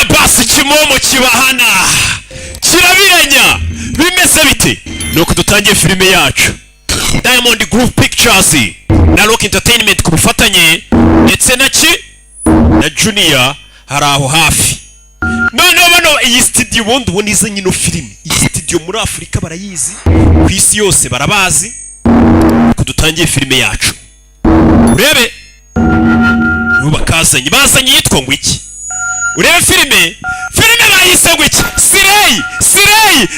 none basi kimomo kibahana kirabirenya bimeze bite nuko dutangiye filime yacu Diamond Group Pictures na Rock Entertainment ku bufatanye ndetse na Junior hari aho hafi none bano iyi studio ubundi ize nyino filime iyi studio muri Afrika barayizi ku isi yose barabazi ko dutangiye filime yacu urebe bazanye yitwa ngo iki urebe filime bayise ngo iki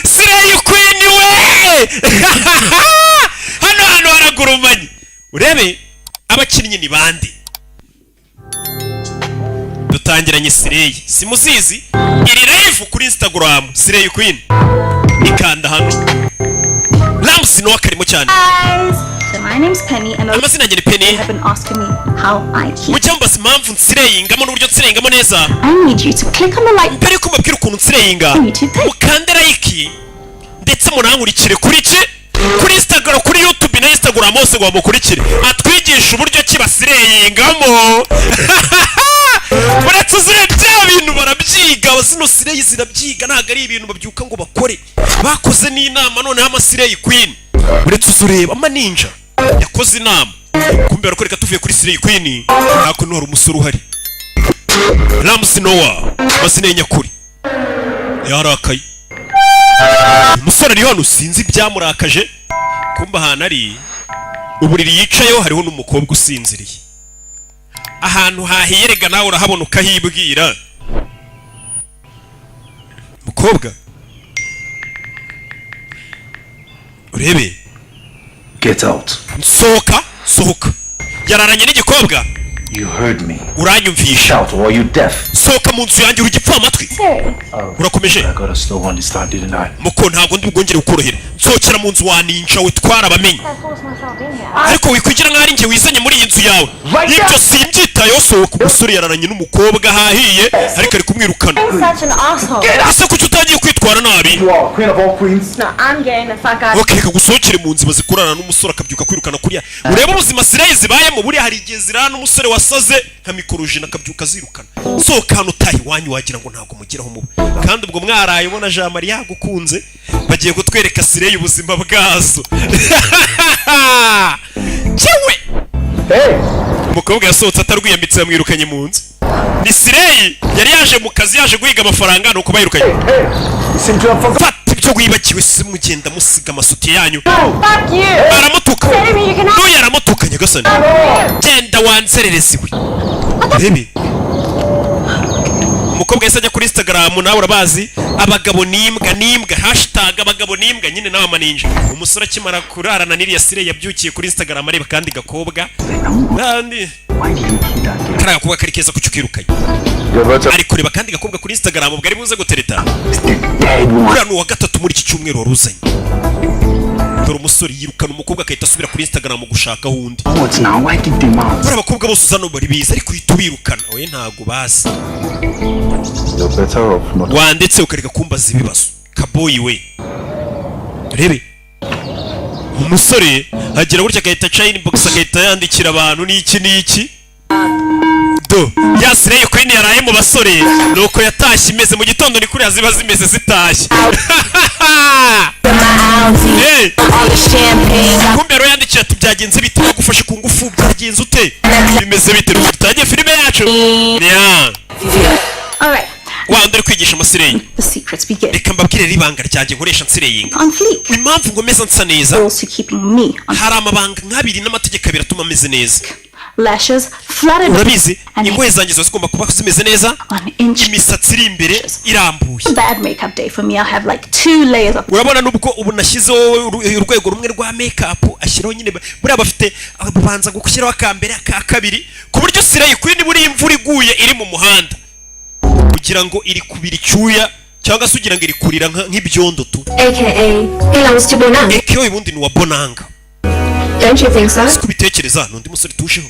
Slay Queen we hano haragurumanye urebe abakinnyi ni bande dutangiranye Slay simuzizi iri live kuri Instagram Slay Queen ikanda hano Ramsey no akarimo cyane. So my name's Penny and amazina yanjye ni Penny. You have been asking me how I keep. Mujyamba impamvu nsireyingamo n'uburyo nsireyingamo neza. I need you to click on the like. Mbere ko mbabwira ukuntu nsireyinga. Mukandera iki ndetse munankurikire kuri Instagram kuri YouTube na Instagram hose ngo bamukurikire. Atwigisha uburyo ki basireyingamo. Uretse bya bintu barabyiga abasino Slay zirabyiga ntago ari ibintu babyuka ngo bakore bakoze n'inama none Slay Queen uretse uzureba amaninja yakoze inama kumbe barakoreka tuvuye kuri Slay Queen nako nora umusoro uhari Ramsey Noah basine nyakuri yarakaye umusore ari hano sinzi byamurakaje kumba hana ari uburiri yicayeho hariho n'umukobwa usinziriye ahantu hahiyerega nawe urahabona ukahibwira mukobwa urebe get out sohoka yararanye n'igikobwa you heard me uranyumvisha shout or you deaf sohoka mu nzu yanjye urugipfa amatwi urakomeje I got a slow one this time didn't I muko ntago ndi bwongere ukorohera nsokera mu nzu waninja witwara abamenye ariko wikwigira nka ari nge wizanye muri iyi nzu yawe ibyo simbyitayeho sohoka umusore yararanye n'umukobwa hahiye ariko ari kumwirukana ese kuki utagiye kwitwara nabi okay kagusohokere mu nzu bazikurana n'umusore akabyuka kwirukana kuriya urebe ubuzima Slay zibayemo buri hari igihe zirana n'umusore wasaze nka mikorojina akabyuka zirukana sohoka hano utahi wanyu wagira ngo ntabwo mugiraho mubi kandi ubwo mwaraye ubona Jean Marie yagukunze bagiye gutwereka Slay ubuzima bwazo cyewe umukobwa yasohotse atarwiyambitse yamwirukanye mu nzu ni Slay yari yaje mu kazi yaje guhiga amafaranga nuko bayirukanye fata ibyo wibakiwe simugenda musiga amasuti yanyu aramutuka n'uyu aramutuka nyagasani genda wanzereresiwe rebe umukobwa yese ajya kuri Instagram nawe urabazi abagabo nimbwa #abagabo nimbwa nyine nawe amaninja umusore akimara kurarana n'iriya Slay yabyukiye kuri Instagram areba kandi gakobwa kandi kara gakobwa kari keza kucyukirukanye ari kureba kandi gakobwa kuri Instagram ubwo ari buze gutereta uriya ni uwa gatatu muri iki cyumweru waruzanye dore umusore yirukana umukobwa akahita asubira kuri Instagram gushaka hundi buri abakobwa bose uzano bari biza ariko uhita ubirukana oye ntago bazi wandetse ukareka kumbaza ibibazo kaboyi we rebe umusore agira gutya akahita aca inbox akahita yandikira abantu n'iki do ya Slay Queen yaraye mu basore nuko yatashye imeze mu gitondo ni kuri ziba zimeze zitashye kumbe ro yandikira ati byagenze bite bagufashe ku ngufu byagenze ute bimeze bite tutagiye filime yacu Alright. Wandere kwigisha Slay reka mbabwire ribanga ryanjye nkoresha nsireyinga impamvu ngomeza nsa neza hari amabanga nk'abiri n'amategeko abiri atuma ameze neza lashes flattened urabizi ingohe zanjye zose zigomba kuba zimeze neza imisatsi iri imbere irambuye bad makeup day for me I have like 2 layers of urabona nubwo ubu nashyizeho urwego rumwe rwa makeup ashyiraho nyine buriya bafite ababanza gushyiraho akambere akabiri ku buryo Slay Queen buri imvura iguye iri mu muhanda kugira ngo iri kubira icyuya cyangwa se ugira ngo iri kurira nk'ibyondo tu belongs to Bonanga aka ubundi ni wa Bonanga don't you think so kubitekereza nundi musore tusheho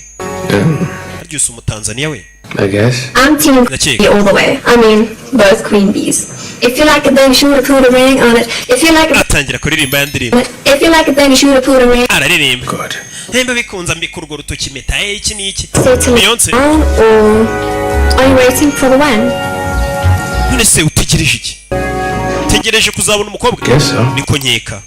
aryo mu Tanzania we I guess I'm team all the way I mean both queen bees if you like it then you should put a ring on it if you like it atangira kuririmba yandirimba if you like it then you should put a ring araririmba good hemba bikunza mbikurwo rutoki meta iki niki Beyonce or are you waiting for the when none se utegereje iki? Tegereje kuzabona umukobwa? Guess so. Niko nkeka.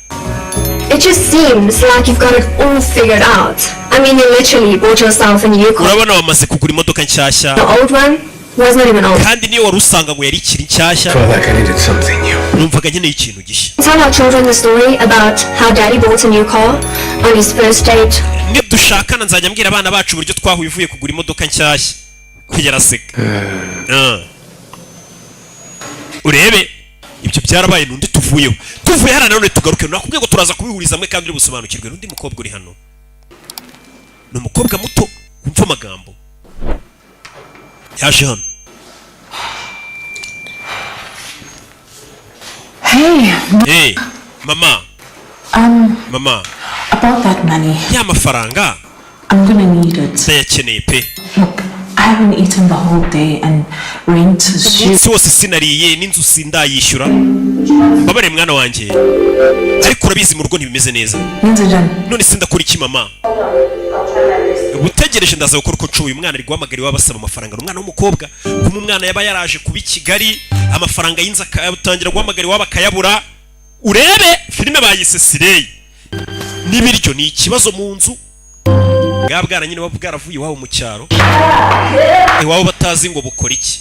It just seems like you've got it all figured out. I mean, you literally bought yourself a new car. Urabona wamaze kugura imodoka nshyashya. The old one was not even old. Kandi niyo wari usanga ngo yari ikiri nshyashya. Felt like I needed something new. Numvaga nkeneye ikintu gishya. Tell our children the story about how Daddy bought a new car on his first date. Niyo dushakana nzajya mbwira abana bacu uburyo twahuye uvuye kugura imodoka nshyashya. Kugera seka. Urebe ibyo byarabaye nundi tuvuyeho. Tuvuye hano none tugaruke. Nakubwiye ngo turaza kubihuriza hamwe kandi uri busobanukirwe n'undi mukobwa uri hano. Ni umukobwa muto kumva amagambo. Yaje hano. Hey, mama. Mama. About that money. Ya mafaranga. I'm gonna need it. Ndayakeneye pe. Look, I haven't eaten the whole day and rent is cheap. Umunsi wose sinariye n'inzu sindayishyura. Babare mwana wanjye. Ariko urabizi mu rugo ntibimeze neza. None sindakora iki mama? Ubutegereje ndaza gukora uko nshoboye. Umwana ari guhamagara basaba amafaranga. Umwana w'umukobwa kuma umwana yaba yaraje kuba Kigali amafaranga y'inzu akatangira guhamagara iwabo akayabura. Urebe filime bayise Sirey. N'ibiryo ni ikibazo mu nzu. Bwabwana nyine bwaravuye iwabo mu cyaro. Iwabo batazi ngo bukora iki.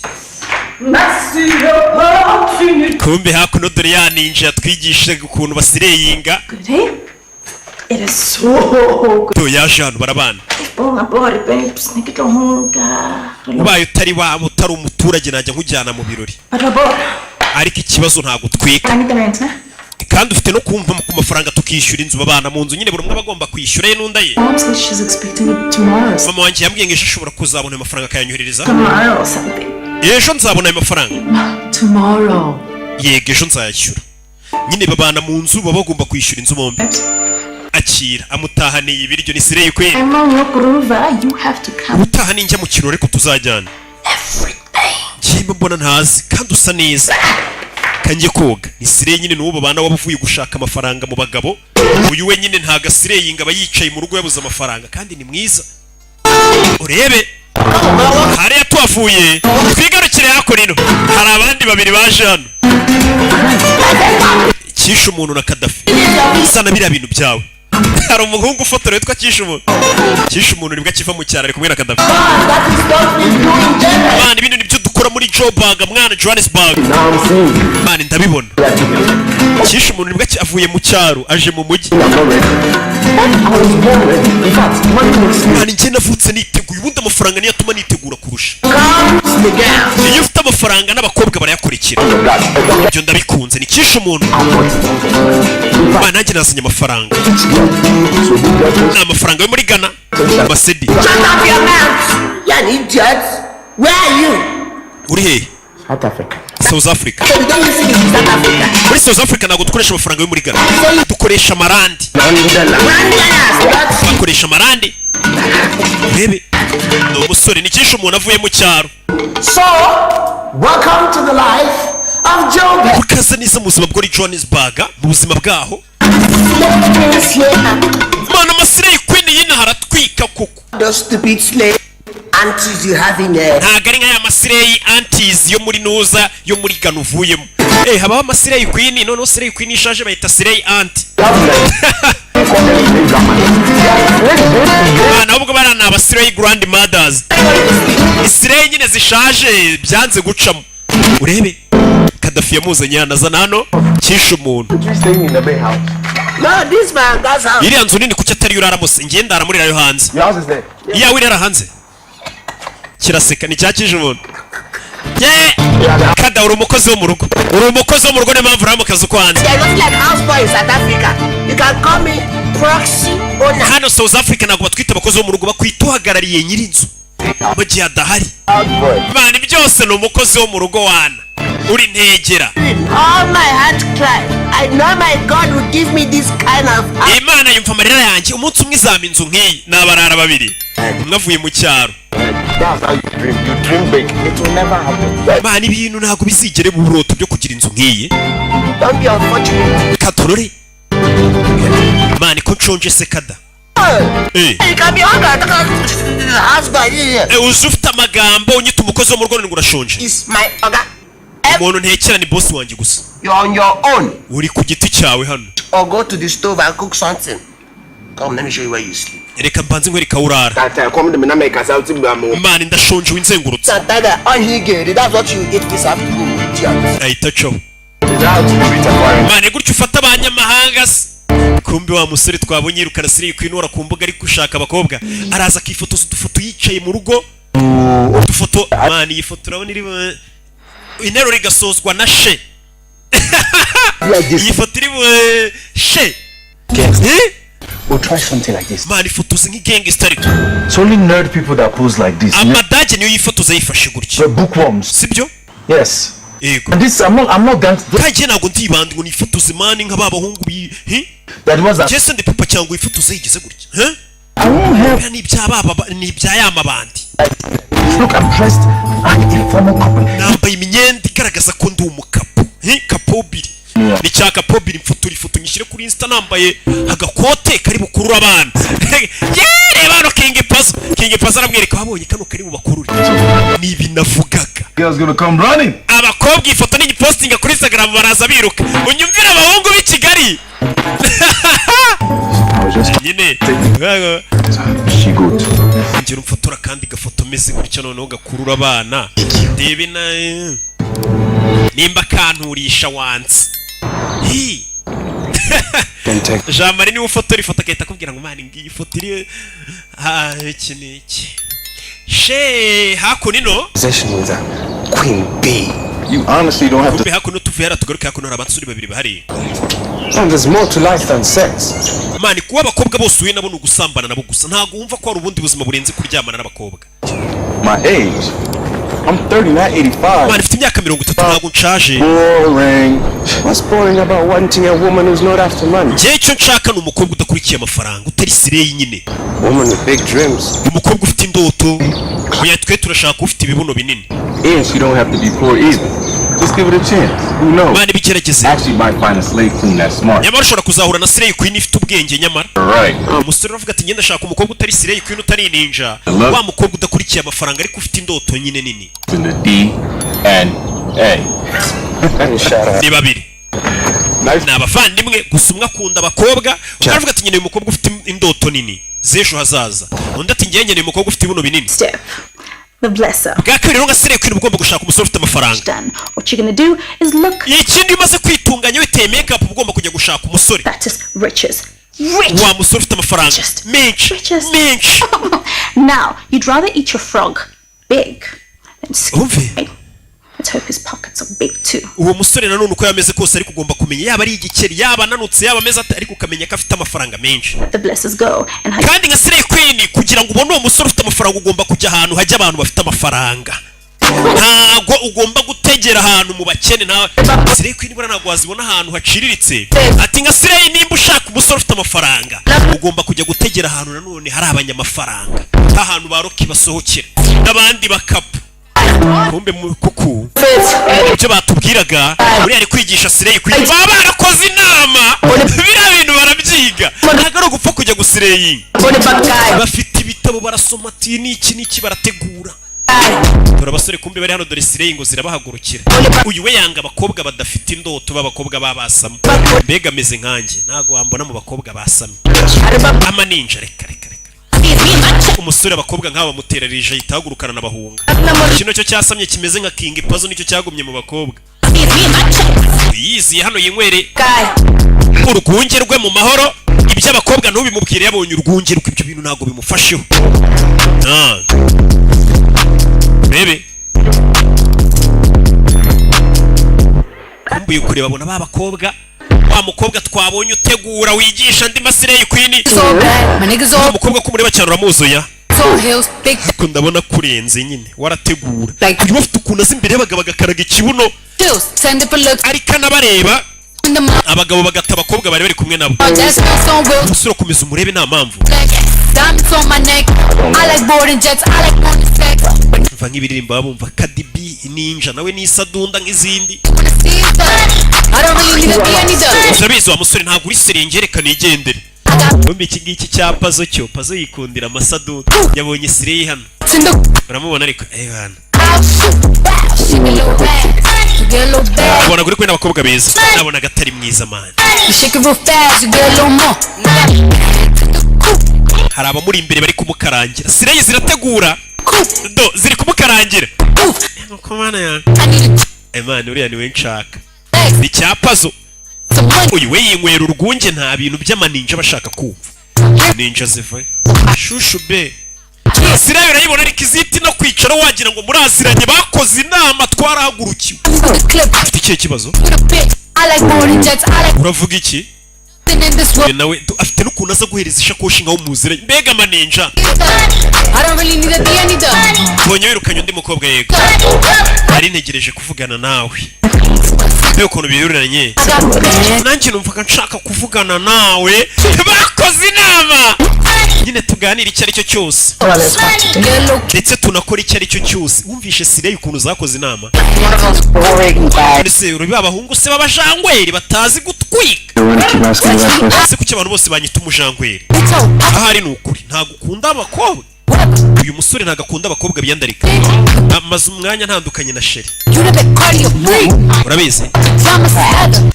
Kumbe hakuno dore ya ninja twigishe ukuntu basireyinga. It is so good. To yaje hano barabana. Ubaye utari wabo utari umuturage najya nkujyana mu birori. Ariko ikibazo ntago twika. Kandi ufite no kumva ku mafaranga tukishyura inzu babana mu nzu nyine buri umwe bagomba kwishyura ye nunda ye. Mama wanjye yambwiye ngo ishobora kuzabona amafaranga akayanyoherereza. Ejo nzabona ayo mafaranga. Tomorrow. Yego ejo nzayashyura. Nyine babana mu nzu baba bagomba kwishyura inzu bombi. Akira amutahaniye ibiryo ni Sirey kwe. Utahani njya mu kirore ko tuzajyana. Kimba mbona ntazi kandi usa neza. Kanjye koga ni Sirey nyine n'uwo babana wabuvuye gushaka amafaranga mu bagabo. Uyu we nyine ntaga Sirey ngaba yicaye mu rugo yabuze amafaranga kandi ni mwiza. Urebe hari yatwavuye twigarukire yako rino hari abandi babiri baje hano. Kisha umuntu na Kadafi sana biriya bintu byawe. Hari umuhungu ufotora witwa Kisha umuntu. Kisha umuntu nibwo akiva mu cyaro ari kumwe na Kadafi. Mani ibintu nibyo dukora muri Joburg mwana Johannesburg. Mani ndabibona. Kisha umuntu nibwo avuye mu cyaro aje mu mujyi. Mani njye navutse niteguye ubundi amafaranga niyo atuma nitegura kurusha. Iyo ufite amafaranga n'abakobwa barayakurikira. Ibyo ndabikunze ni Kisha umuntu. Mani nanjye nazanye amafaranga. Ni amafaranga yo muri Ghana. Masedi. Uri he? South Africa. Muri South Africa ntabwo dukoresha amafaranga yo muri Ghana. Dukoresha amarandi. Bakoresha amarandi. Bebe. No musore ni Kisha umuntu avuye mu cyaro. So, welcome to the life of Joburg. Ukaza neza mu buzima bw'ori Johannesburg, mu buzima bwaho. Mana Sirey Queen yina haratwika kuko. Those stupid slave aunties you have in there. Ntago ari nk'aya Sirey aunties yo muri Nuza yo muri Ghana uvuyemo. Habaho Sirey Queen none Sirey Queen ishaje bayita Sirey aunt. Mana ubwo barana aba Sirey grandmothers. Sirey nyine zishaje byanze gucamo. Urebe Kadafi yamuzanye yanazana hano Kisha umuntu. No, this man, that's how. Iriya nzu nini kuki atari uraramo se ngiye ndaramurirayo hanze. Your house is there. Iyawe irara hanze. Kiraseka ni cyakije umuntu. Kada uri umukozi wo mu rugo. Uri umukozi wo mu rugo ne mpamvu uri mu kazi ko hanze. They're not like houseboy in South Africa. You can call me proxy owner. Hano South Africa ntabwo batwita abakozi bo mu rugo bakwita uhagarariye nyir'inzu. Mu gihe adahari. Mani byose ni umukozi wo mu rugo wana. Uri ntegera. All my heart cry. I know my God will give me this kind of house. Imana yumva amarira yanjye umunsi umwe izama inzu nk'iyi n'abarara babiri. Mwavuye mu cyaro. That's how you dream. You dream big. It will never happen. Mani ibintu ntabwo bizigere mu buroto byo kugira inzu nk'iyi. Don't be unfortunate. Katorore. Mani ko nshonje se Kada. You can be hungry. Houseboy here. Uzi ufite amagambo unyita umukozi wo mu rugo ngo urashonje. Is my oga. umuntu ntekera ni boss wanjye gusa. You're on your own. Uri ku giti cyawe hano. Or go to the stove and cook something. Come, let me show you where you sleep. Reka mbanze nkwereka urara. Come to me na make us out to Mani ndashonje winzengurutse. Satada, unhinged. That's what you eat this afternoon. Idiot. Ahita cyo. Mani gutyo ufata abanyamahanga se. Kumbe wa musore twabonye yirukana Slay Queen ora ku mbuga ari gushaka abakobwa. Araza akifotoza udufoto yicaye mu rugo. Udufoto mani iyi foto urabona iri intero rigasozwa na she. Iyi foto iri she. We'll try something like this. Mani fotoza nk'igangster ariko. It's only nerd people that pose like this. Amadage niyo yifotoza yifashe gutya. The bookworms. Sibyo? Yes. Yego. And this, I'm not gangster. Kaje nago ndibandi ngo nifotoze mani nk'ababahungu bi. That was that. Jason de Papa cyangwa ifotoza yigize gutya. I won't have. Ni byababa ni byayamabandi. Look, I'm dressed like a former couple. Nambaye imyenda igaragaza ko ndi umukapo. Kapobiri. Ni cyaka popiri ifoto nyishyire kuri Insta nambaye agakote kari bukurura abana. Reba no King Pazo aramwereka wabonye kano kari bubakurure. Ni binavugaga. Girls gonna come running. Abakobwa ifoto ni postinga kuri Instagram baraza biruka. Unyumvira abahungu b'i Kigali. Nyine. She good. Ngira umfotora kandi gafoto meze gutya noneho gakurura abana. Debe na nimba kanturisha wansi. Jean Marie niwe ufotora ifoto akahita akubwira ngo mani ngiyi foto iri iki niki she hakuno possession with a queen bee. You honestly don't have to. kumbe hakuno tuvera tugaruka hakuno abasuri babiri bahari. And there's more to life than sex. Mani kuba abakobwa bose uye nabo nugusambana nabo gusa ntago wumva ko ari ubundi buzima burenze kuryamana n'abakobwa. My age. I'm 30, not 85. Mani mfite imyaka 30 ntago nshaje. Boring. What's boring about wanting a woman who's not after money? Ngiye cyo nshaka ni umukobwa udakurikiye amafaranga utari Slay nyine. Woman with big dreams. Umukobwa ufite indoto. Oya twe turashaka ufite ibibuno binini. And she don't have to be poor either. Just give it a chance. Who knows? Mani bigerageze. Actually, might find a Slay Queen that's smart. Nyamara ushobora kuzahura na Slay Queen ifite ubwenge nyamara. Right. Umusore aravuga ati ngenda shaka umukobwa utari Slay Queen utari ninja. Hello? Wa mukobwa udakurikiye amafaranga ariko ufite indoto nyine nini. In the D and A. Ni babiri. Ni abavandimwe gusa umwe akunda abakobwa aravuga ati nkeneye umukobwa ufite indoto nini z'ejo hazaza. Undi ati nkeneye umukobwa ufite ibibuno binini. Step. The blesser. Bwakabiri rero nka Slay Queen ugomba gushaka umusore ufite amafaranga. Done. What you're gonna do is look. Ikindi umaze kwitunganya witeye make up ugomba kujya gushaka umusore. That is riches. Rich. Wa musore ufite amafaranga. Menshi. Menshi. Now, you'd rather eat your frog big than Umve. skinny. Let's hope his pockets are big too. Uwo musore nanone uko yameze kose ariko ugomba kumenya yaba ari igikeri yaba ananutse yaba ameze ariko ukamenya ko afite amafaranga menshi. The blessers go and hide. Kandi nka Slay Queen kugira ngo ubone uwo musore ufite amafaranga ugomba kujya ahantu hajya abantu bafite amafaranga. Ntago ugomba gutegera ahantu mu bakene nta Slay Queen bura ntago wazibona ahantu haciriritse. Ati nka Slay nimba ushaka umusore ufite amafaranga ugomba kujya gutegera ahantu nanone hari abanyamafaranga. Ahantu baroki basohokera n'abandi bakapu. Kumbe kuku ibyo batubwiraga uri ari kwigisha Slay Queen baba barakoze inama biriya bintu barabyiga ntago ari gupfa kujya gusireyinga bafite ibitabo barasoma ati niki barategura dore abasore kumbe bari hano dore Slay ngo zirabahagurukira uyu we yanga abakobwa badafite indoto b'abakobwa babasama mbega ameze nkanjye ntago wambona mu bakobwa basamye ama ninja reka umusore abakobwa nk'aba bamutererije yitahagurukana n'abahunga kino cyo cyasamye kimeze nka King Pazo nicyo cyagumye mu bakobwa yiziye hano yinywere urwunge rwe mu mahoro ibyo abakobwa ntubimubwire yabonye urwunge rwe ibyo bintu ntago bimufasheho bebe kumbuye kureba abona ba bakobwa wa mukobwa twabonye utegura wigisha ndi Slay Queen umukobwa ko mureba cyane uramuzuya ko ndabona kurenze nyine warategura uyu bafite ukuntu azi imbere y'abagabo bagakaraga ikibuno ariko anabareba abagabo bagata abakobwa bari kumwe nabo umusore ukomeza umurebe nta mpamvu mva nk'ibiririmba bumva Kadibi ninja nawe n'isadunda nk'izindi urabizi wa musore ntabwo uri serengere nigendere wumva iki ngiki cya Pazo cyo Pazo yikundira amasadunda yabonye Slay hano uramubona ariko hano ubona kuri kwe n'abakobwa beza nabona gatari mwiza man hari abamuri imbere bari kumukarangira Sireyi zirategura do ziri kumukarangira nko mana ya Imana uriya niwe nshaka ni cyapazo uyu we yinywera urwunge nta bintu by'amaninja bashaka kumva ninja zivaye shushu be Sireyi urayibona ariko iziti no kwicara wagira ngo muraziranye bakoze inama twarahagurukiwe ufite ikihe kibazo uravuga iki nawe afite n'ukuntu aza guhereza ishakoshi nkaho muziranye mbega amaninja mbonye wirukanye undi mukobwa yego ari ntegereje kuvugana nawe mbega ukuntu bihuriranye nanjye numvaga nshaka kuvugana nawe bakoze inama nyine tuganira icyo ari cyo cyose ndetse tunakora icyo ari cyo cyose wumvishe Sireyi ukuntu zakoze inama ese uri abahungu se b'abajangweri batazi gutwika ese kuki abantu bose banyita umujangweri ahari ni ukuri ntabwo ukunda abakobwa uyu musore ntabwo akunda abakobwa biyandarika amaze umwanya ntandukanye na Sheri urabizi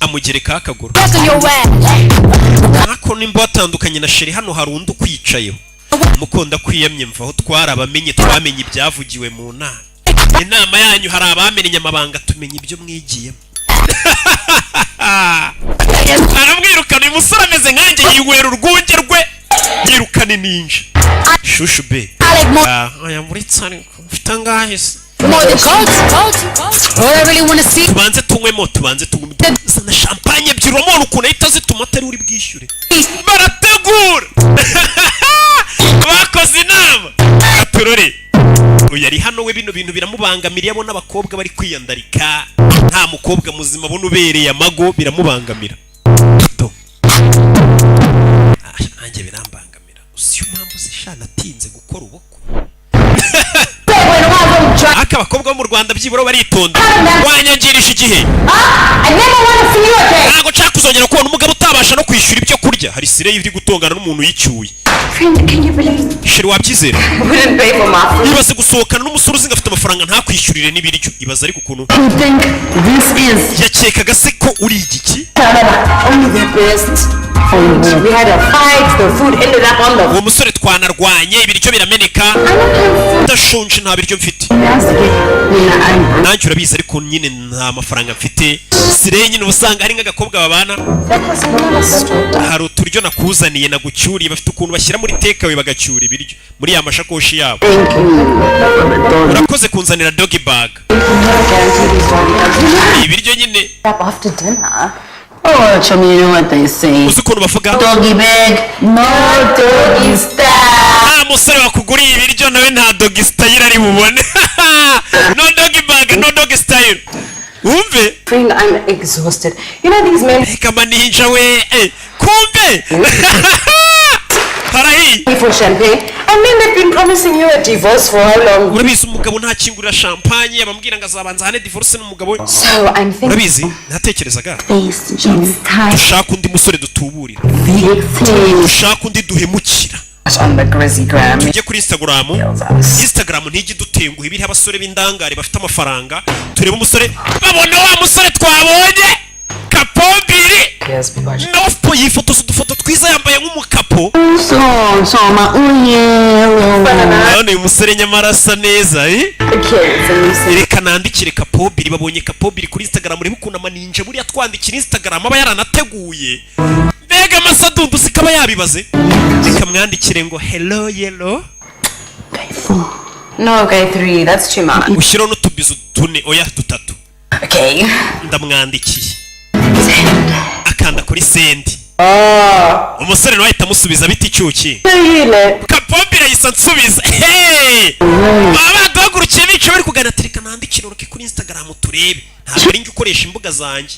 amugerekaho akaguru ariko nimba watandukanye na Sheri hano hari undi ukwicayeho mukunda kwiyamye mvaho twarabamenye twamenye ibyavugiwe mu nama inama yanyu hari abamenye amabanga tumenya ibyo mwigiyemo aramwirukana uyu musore ameze nkanjye yinywera urwunge rwe yirukana ninja shushu be aya muri tsari mfite angahe se tubanze tunywemo zana champagne ebyiri uramubona ukuntu ahita zituma atari uri bwishyure barategura bakoze inama aturore uyu ari hano we bino bintu biramubangamira abona abakobwa bari kwiyandarika nta mukobwa muzima abona ubereye amago biramubangamira nanjye birambangamira usiyo mpamvu zishana atinze gukora ubukwe aka abakobwa bo mu Rwanda byibura baritonda wanyangirisha igihe ntabwo nshaka kuzongera kubona umugabo utabasha no kwishyura ibyo kurya hari Sireyi iri gutongana n'umuntu yicyuye Sheri wabyizera ibaze gusohokana n'umusore uzi ngo afite amafaranga ntakwishyurire n'ibiryo ibaze ariko ukuntu yakekaga se ko uri igiki uwo musore twanarwanye ibiryo birameneka ndashonje nta biryo mfite nanjye urabizi ariko nyine nta mafaranga mfite Sireyi nyine usanga hari nk'agakobwa babana hari uturyo nakuzaniye nagucyuriye bafite ukuntu bashyira muri takeaway bagacyura ibiryo muri ya mashakoshi yabo urakoze kunzanira doggy bag ibiryo nyine Oh, chum, you know what they say. uzi ukuntu bavuga Doggy bag, no doggy style. musore wakuguriye ibiryo nawe nta doggy style ari bubone no doggy bag no doggy style umve Friend, I'm exhausted. You know these men kama ninja we kumbe harahi for champagne. I mean, they've been promising you a divorce for how long? urabizi umugabo ntakingurira champagne abambwira ngo azabanza hane divorce n'umugabo we So I'm thinking. urabizi natekerezaga dushaka undi musore dutuburira dushaka undi duhemukira On the Grizzly Gram. tujye kuri Instagram ntijye dutenguha ibiriho abasore b'indangare bafite amafaranga turebe umusore babona wa musore twabonye kapombiri nopo yifotoza udufoto twiza yambaye nk'umukapo none uyu musore nyamara asa neza reka nandikire kapobiri babonye kapobiri kuri Instagram urebe ukuntu amaninja buriya twandikira Instagram aba yaranateguye mbega amasadundu sikaba yabibaze reka mwandikire ngo hello yellow No, okay, 3. That's too much. ushyiraho n'utubizo tune oya dutatu Okay. ndamwandikiye akanda kuri sendi umusore nawe ahita amusubiza biti icyuki kapombira yisa nsubiza baba baduhagurukiye bicaye bari kuganira tereka nandikire uruke kuri Instagram turebe ntabwo ari njye ukoresha imbuga zanjye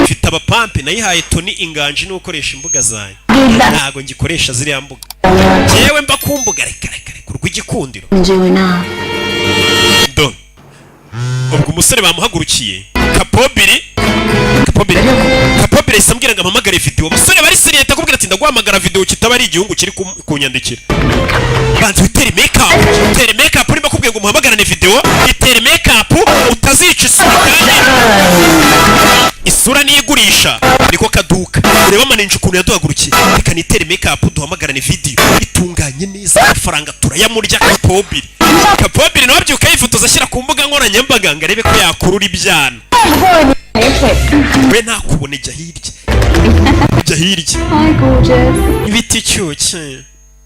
mfite abapampe nayihaye Tony inganje ni ukoresha imbuga zanjye ntabwo ngikoresha ziriya mbuga yewe mba kumbuga reka urw'igikundiro do ubwo umusore bamuhagurukiye kapobiri yahise ambwira ngo ampamagare video umusore bari seriye akubwira ati ndaguhamagara video kitaba ari igihungu kiri kunyandikira banze witere make up urimo kubwira ngo muhamagarane video itere make up utazica isura kandi isura niyigurisha niko kaduka ureba maninja ukuntu yaduhagurukiye reka nitere make-up duhamagarane video itunganye neza amafaranga turayamurya Kapobiri nawe byuka yifotoza ashyira ku mbuga nkoranyambaga ngo arebe ko yakurura ibyana we ntakubone jya hirya ibiti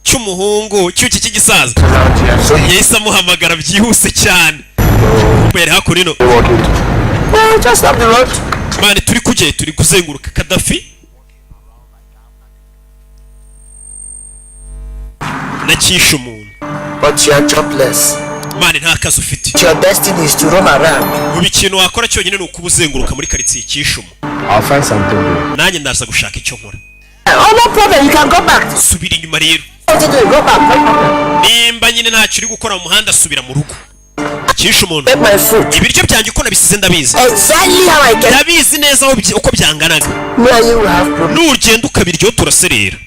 cy'umuhungu cyuki cy'igisaza yahise amuhamagara byihuse cyane mbere hakurino mani turi kuzenguruka Kadafi nakisha umuntu But you are jobless. mani nta kazi ufite Your destiny is to roam around. ubu ikintu wakora cyonyine ni ukubuzenguruka muri karitsiye kishumo I'll find something to do. nanjye ndaza gushaka icyo nkora Oh, no problem. You can go back. subira inyuma rero What you doing? Go back. nimba nyine ntacyo uri gukora mu muhanda subira mu rugo kisha umuntu Take my food. ibiryo byanjye uko nabisize ndabizi Exactly how I get. ndabizi neza uko byanganaga Me and you will have problems. nugenda ukabiryo turaserera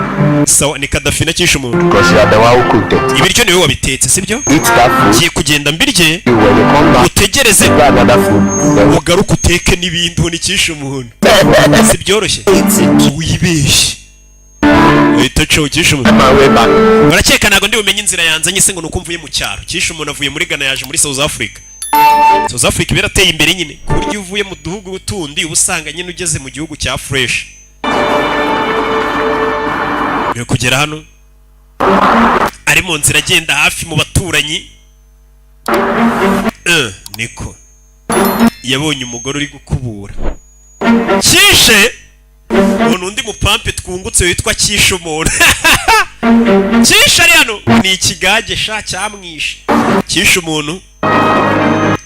sawa ni Kadafi na kisha umuntu Because you are the one who cooked it. ibiryo niwe wabitetse sibyo Eat that food. ngiye kugenda mbirye When you come back, utegereze buy another food. Then ugaruke uteke n'ibindi unikisha umuntu si byoroshye wibeshye uhita cyo kisha umuntu my way back. barakeka ntabwo ndi bumenye inzira yanzanye se ngo nuko mvuye mu cyaro kisha umuntu avuye muri Ghana yaje muri South Africa birateye imbere nyine ku buryo uvuye mu duhugu tundi uba usanga nyine ugeze mu gihugu cya fresh yo kugera hano ari mu nzira agenda hafi mu baturanyi niko yabonye umugore uri gukubura kishe umuntu undi mupampe twungutse witwa kishe umuntu kishe ari hano ni ikigage sha cyamwishe kishe umuntu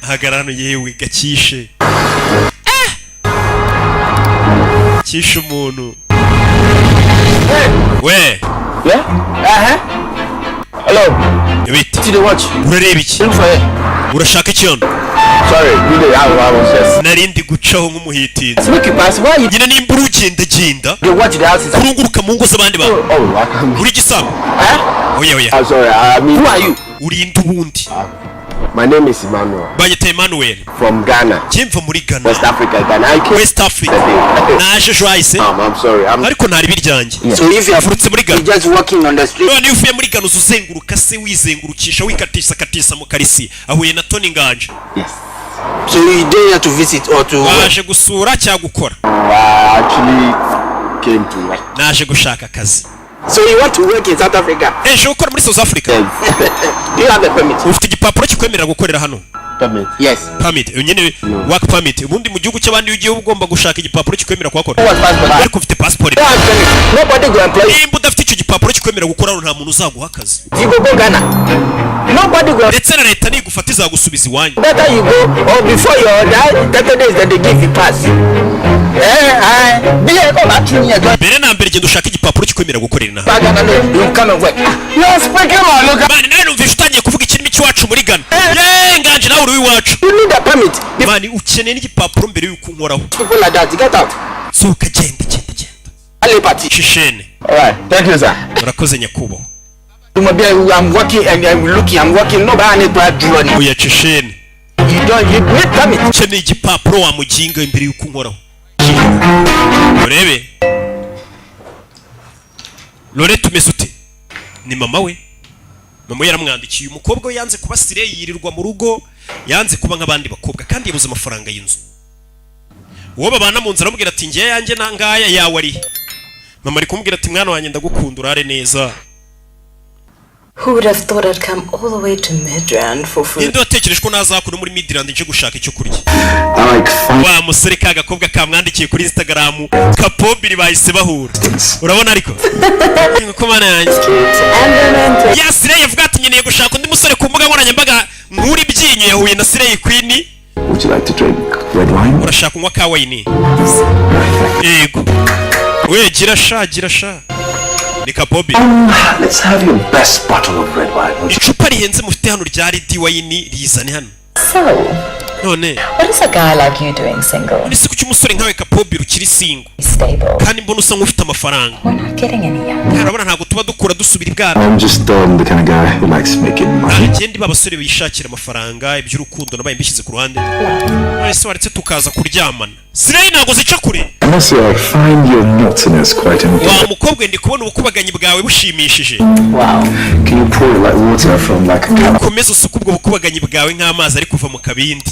ahagarara hano yewe gakishe kishe umuntu we Yeah? Hello. bite See the watch. urareba iki Look for it. urashaka iki hano Sorry, really, I was just. narindi gucaho nk'umuhitinzi Look, you pass. Why you? nyine nimba urugendagenda The watch the house is. kurunguruka mu ngo z'abandi bantu Oh, I can't. uri igisambo Huh? oya I'm sorry. I mean, who are you? urinda ubundi My name is Emmanuel banyita Emmanuel from Ghana, kimva muri Ghana West Africa, Ghana. I came West Africa today. naje ejo hahise I'm sorry. ariko ntari biryanjye So if you are Furutse muri Ghana just walking on the street, none iyo uvuye muri Ghana uzenguruka se wizengurukisha wikatisha mu karisi ahuye na Tony Nganje Yes. so you there to visit or to waje gusura cyangwa gukora I actually came to work. naje gushaka akazi So you want to work in South Africa? ejo gukora muri South Africa Do you have a permit? ufite igipapuro kikwemerera gukorera hano Permit. Yes. permit nyine work permit ubundi mu gihugu cy'abandi ugiye ugomba gushaka igipapuro kikwemerera kuhakora What passport? ariko ufite passport You have permit. Nobody go employ you. nimba udafite icyo gipapuro kikwemerera gukora hano nta muntu uzaguha akazi You go Ghana. Nobody go. ndetse na leta nigufata izagusubiza iwanyu Better you go or before you die, 30 days then they give you pass. Be a come back in here. mbere na mbere genda ushaka igipapuro kikwemerera gukorera inaha Ghana, no, you come and work. You are speaking my look. mani nawe numvise utangiye kuvuga ikirimi cy'iwacu muri Ghana Nganje nawe uri iwacu You need a permit. The mani ukeneye n'igipapuro mbere y'uko unkoraho people like that, get out. sohoka genda Ali party. shishene All right. Thank you, sir. urakoze nyakubahwa You must be. I'm working and I'm looking. I'm working. Nobody need to do anything. oya shishene You don't. You need permit. ukeneye igipapuro wamuginga imbere y'uko unkoraho urebe Lorette umeze ute ni mama we yaramwandikiye umukobwa we yanze kuba sire yirirwa mu rugo yanze kuba nk'abandi bakobwa kandi yabuze amafaranga y'inzu uwo babana mu nzira aramubwira ati ngiye yanjye nangaya yawe ari mama ari kumubwira ati mwana wanjye ndagukunda urare neza Who would have thought I'd come all the way to Midrand for food? ninde watekereje ko nazakura muri Midland nje gushaka icyo kurya I like fun wa musore ka gakobwa kamwandikiye kuri Instagram Kapobiri bahise bahura things. urabona ariko ko mana yanjye And romantic. ya Sirey yavuga ati nkeneye gushaka undi musore ku mbuga nkoranyambaga nkuri byinyo yahuye na Sirey Queen Would you like to drink red wine? urashaka unywa ka wine yego we gira sha ni Kapobiri Let's have your best bottle of red wine. Would you? icupa rihenze mufite hano rya red wine rizane hano So, none What is a guy like you doing single? nisi kuki umusore nkawe Kapobiri ukiri single Stable. kandi mbona usa nk'ufite amafaranga We're not getting any younger. urabona ntabwo tuba dukura dusubira ibwana I'm just the kind of guy who likes making money. ngende babasore bishakira amafaranga iby'urukundo nabaye mbishyize ku ruhande none waretse tukaza kuryamana Slay ntabwo zica kure I must say, I find your naughtiness quite wa entertaining. mukobwa ndi kubona ubukubaganyi bwawe bushimishije Wow. Can you pour it like water from like a can? komeza usuka ubwo bukubaganyi bwawe nk'amazi ari kuva mu kabindi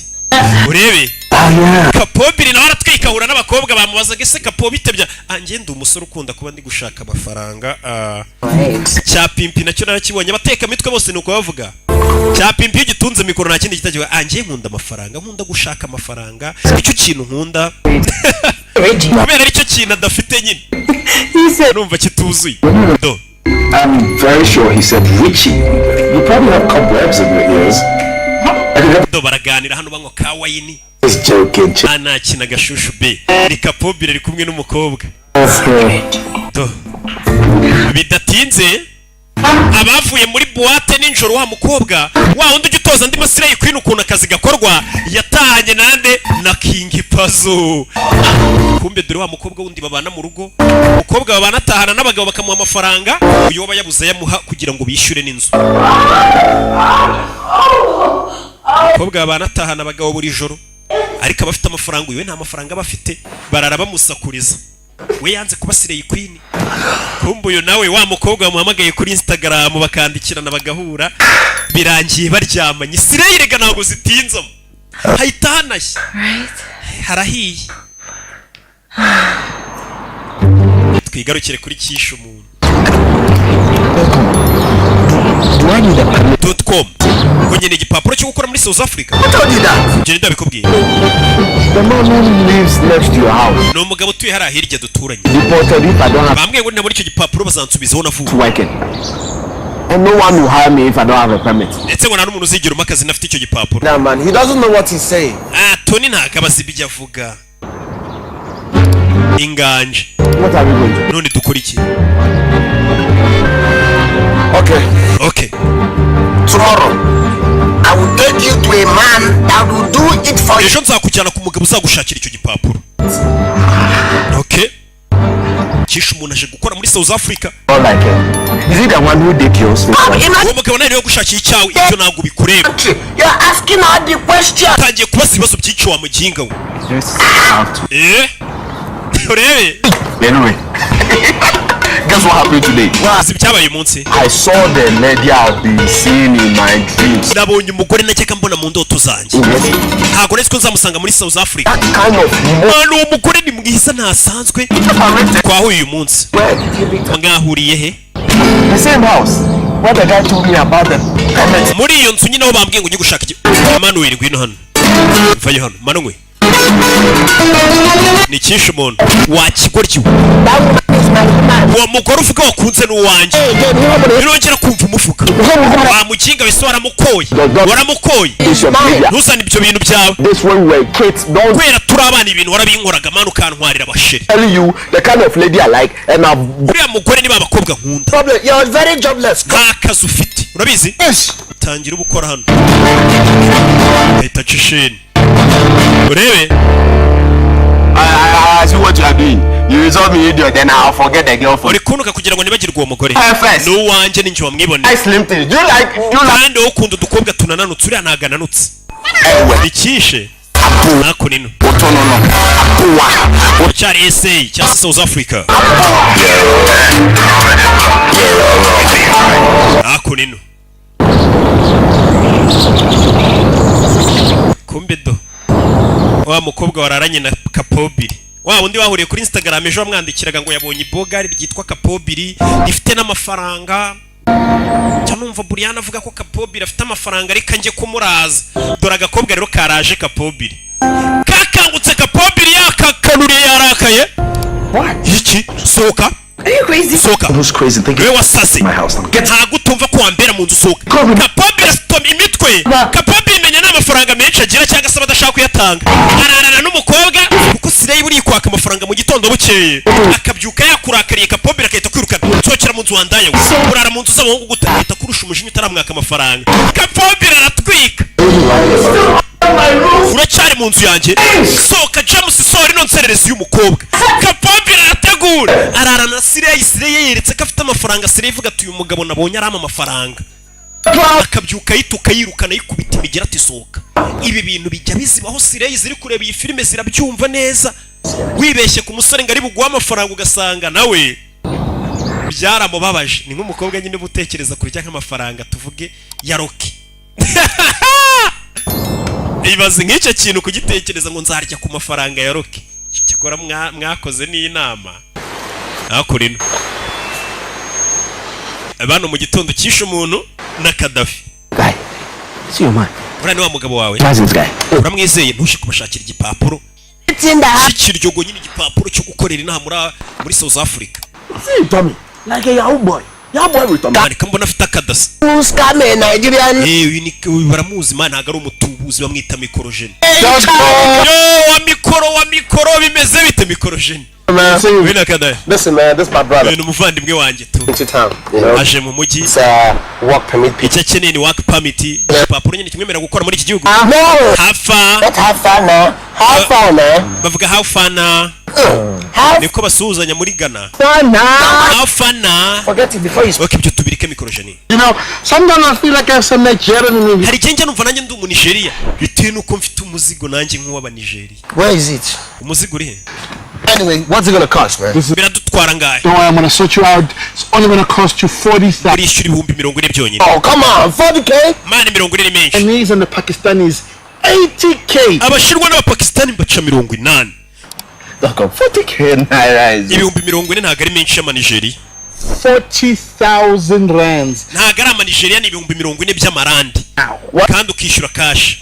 urebe Oh yeah. Kapobiri nawe aratwikahura n'abakobwa bamubazaga ese Kapo bitebya anjye ndi umusore ukunda kuba ndi gushaka amafaranga Right. cya pimpi nacyo narakibonye abateka mitwe bose nuko bavuga cya pimpi iyo gitunze mikoro nta kindi kitagiwe anjye nkunda amafaranga nkunda gushaka amafaranga icyo kintu nkunda Reggie. kubera aricyo kintu adafite nyine numva kituzuye do I'm very sure he said Richie. You probably have cobwebs in your ears. I could have do baraganira hano banywa ka wayini this joking. anakina gashushu be ni Kapobiri ari kumwe n'umukobwa do bidatinze abavuye muri buwate nijoro wa mukobwa wa wundi ujya utoza andi Slay Queen ukuntu akazi gakorwa yatahanye nande na King Pazo kumbe dore wa mukobwa wundi babana mu rugo umukobwa babana atahana n'abagabo bakamuha amafaranga uyo waba yabuze yamuha kugira ngo bishyure n'inzu umukobwa babana atahana abagabo buri joro ariko abafite amafaranga uyu we nta mafaranga bafite barara bamusakuriza we yanze kuba Slay Queen kumbe uyu nawe wa mukobwa bamuhamagaye kuri Instagram bakandikirana bagahura birangiye baryamanye Slay rega ntabwo zitinzamo hahita hanashye harahiye twigarukire kuri kisha umuntu .com ngo nyine igipapuro cyo gukora muri South Africa njye ndabikubwiye The man who lives next to your house ni umugabo utuye hariya hirya duturanye reported if I don't have bambwiye ngo nabona icyo gipapuro bazansubizaho navuga to work in. And no one will hire me if I don't have a permit. ndetse ngo nta n'umuntu uzigira umpa akazi nafite icyo gipapuro Nah, man, he doesn't know what he's saying. Tony ntabwo abazi ibyo avuga inganje What are we going to do? none dukora iki Okay. okay Tomorrow, I will take you to a man that will do it for you. ejo nzakujyana ku mugabo uzagushakira icyo gipapuro okay kisha umuntu aje gukora muri South Africa All like it. Is he the one who did yours? In uwo mugabo nawe gushakiye icyawe ibyo ntabwo bikureba country, you're asking her the question. utangiye kubaza ibibazo byinshi wa muginga we Just have to. urebe Anyway, guess what happened today? uzi ibyabaye uyu munsi I saw the lady I've been seeing in my dreams. nabonye umugore najyaga mbona mu ndoto zanjye ntabwo nari ko nzamusanga muri South Africa That kind of ni umugore ni mwiza ntasanzwe twahuye uyu munsi where did you meet her? mwahuriye he The same house. What the guy told me about the permit. muri iyo nzu nyine aho bambwiye ngo ujye gushaka Manuel ngwino hano vayo hano Manuel ni kisha umuntu wakigoryi That woman is my woman. uwo mugore uvuga wakunze n'uwanjye birongera kumva umufuka wamukinga wese waramukoye waramukoye It's your media. ntuzane ibyo bintu byawe This when we were kids, don't kubera turi abana ibintu warabinkoraga manu ukantwarira abasheri tell you the kind of lady I like, and I've uriya mugore niba abakobwa nkunda Problem, you're very jobless. nta kazi ufite urabizi Yes. tangira uba ukora hano ahita aca isheni urebe I see what you are doing. You resolve me idiot, then I'll forget the girlfriend. uri kunuka kugira ngo nibagirwe uwo mugore FS. n'uwanjye ninjye wamwiboneye I slim things. Do you like kandi wowe ukunda udukobwa tunananutse uriya ntago ananutse ikishe nako nino cyari SA cyangwa se South Africa nako nino kumbe do wa mukobwa wararanye na Kapobiri wa undi wahuriye kuri Instagram ejo wamwandikiraga ngo yabonye ibogari ryitwa Kapobiri rifite n'amafaranga cyanumva Buriana avuga ko Kapobiri afite amafaranga ariko njye kumuraza dore agakobwa rero karaje Kapobiri kakangutse Kapobiri yakakanuriye yarakaye iki soka Are you crazy? soka Who's crazy thinking wewe wasase my house now? Get ntago utumva ko wambera mu nzu soka Kapobiri afite imitwe Kapobiri imenya n'amafaranga menshi agira cyangwa se badashaka kuyatanga ararana n'umukobwa kuko Slay buri kwaka amafaranga mu gitondo bukeye akabyuka yakurakariye Kapombe akahita kwirukana sokera mu nzu wandaye urara mu nzu z'abahungu gutahita kurusha umujinya utaramwaka amafaranga Kapombe aratwika uracyari mu nzu yanjye soka James sori no nsererezi y'umukobwa Kapombe arategura ararana Sireye yeretse ko afite amafaranga Sireye ivuga ati uyu mugabo nabonye arama amafaranga akabyuka yituka yirukana yikubita imigera ati soka ibi bintu bijya bizibaho Sireye ziri kureba iyi filime zirabyumva neza wibeshye ku musore ngari buguha amafaranga ugasanga nawe byaramubabaje ni nk'umukobwa nyine butekereza kurya nk'amafaranga tuvuge ya Rocky ibaze nk'icyo kintu kugitekereza ngo nzarya ku mafaranga ya Rocky cyakora mwakoze n'inama akurino abantu mu gitondo kishe umuntu na Kadafi Guy, see your man. urane wa mugabo wawe Cousins guy. uramwizeye ntushike kubashakira igipapuro It's in the house. kiryogo nyine igipapuro cyo gukorera inama muri South Africa See, Tommy. Like a Yahoo boy. Yahoo boy with Tommy. ariko mbona afite akadasa Who's coming, Nigerian? baramuzi man ntago ari umutubuzi bamwita mikorojeni Just go. yo wa mikoro bimeze bite mikorojeni Man, see, wena kadaya listen, man. This is my brother. ni umuvandimwe wanjye tu Into town, you know. aje mu mujyi It's work permit. icyo akeneye ni work permit igipapuro nyine kimwemerera gukora muri iki gihugu No. hafa Let's have fun now. Have fun, man. bavuga hafana Have niko basuhuzanya muri Ghana fun now. hafana Forget it before you speak. okay ibyo tubirike mikorojeni You know, sometimes I feel like I have some Nigerian in me. hari igihe njya numva nanjye ndi umunigeria bitewe nuko mfite umuzigo nanjye nk'uw'abanigeria Where is it? umuzigo uri he Anyway, what's it gonna cost, man? biradutwara ngahe Don't worry, I'm gonna sort you out. It's only gonna cost you 40,000. urishyura ibihumbi 40 byonyine Oh, come on, 40K? mani 40 ni menshi Chinese and the Pakistanis, 80K. abashinwa n'abapakistani baca 80 Look, 40K naira is. ibihumbi 40 ntabwo ari menshi y'amanigeria 40,000 rands. ntabwo ari amanigeria ni ibihumbi 40 by'amarandi kandi ukishyura kashi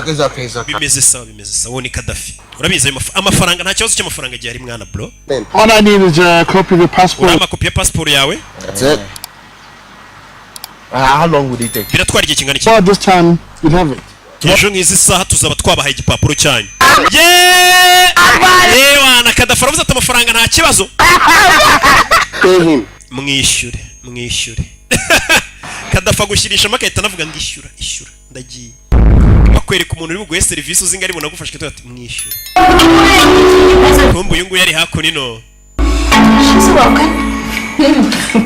It's okay. bimeze sawa uwo ni Kadafi urabizi amafaranga nta kibazo cy'amafaranga gihe ari mwana bro All I need is a copy of your passport. urama kopi ya passport yawe That's it. How long would it take? biratwara igihe kingana iki Well, this time you have it. ejo nk'izi saha tuzaba twabahaye igipapuro cyanyu wana Kadafi aravuze ati amafaranga nta kibazo Pay him. mwishyure Kadafi agushyirisha makahita anavuga ngo ishyura ndagiye bakwereka umuntu uri buguhe serivisi uzi ngo ari bunagufashe ati mwishyure kumbe uyu nguyu yari hakuno She's welcome.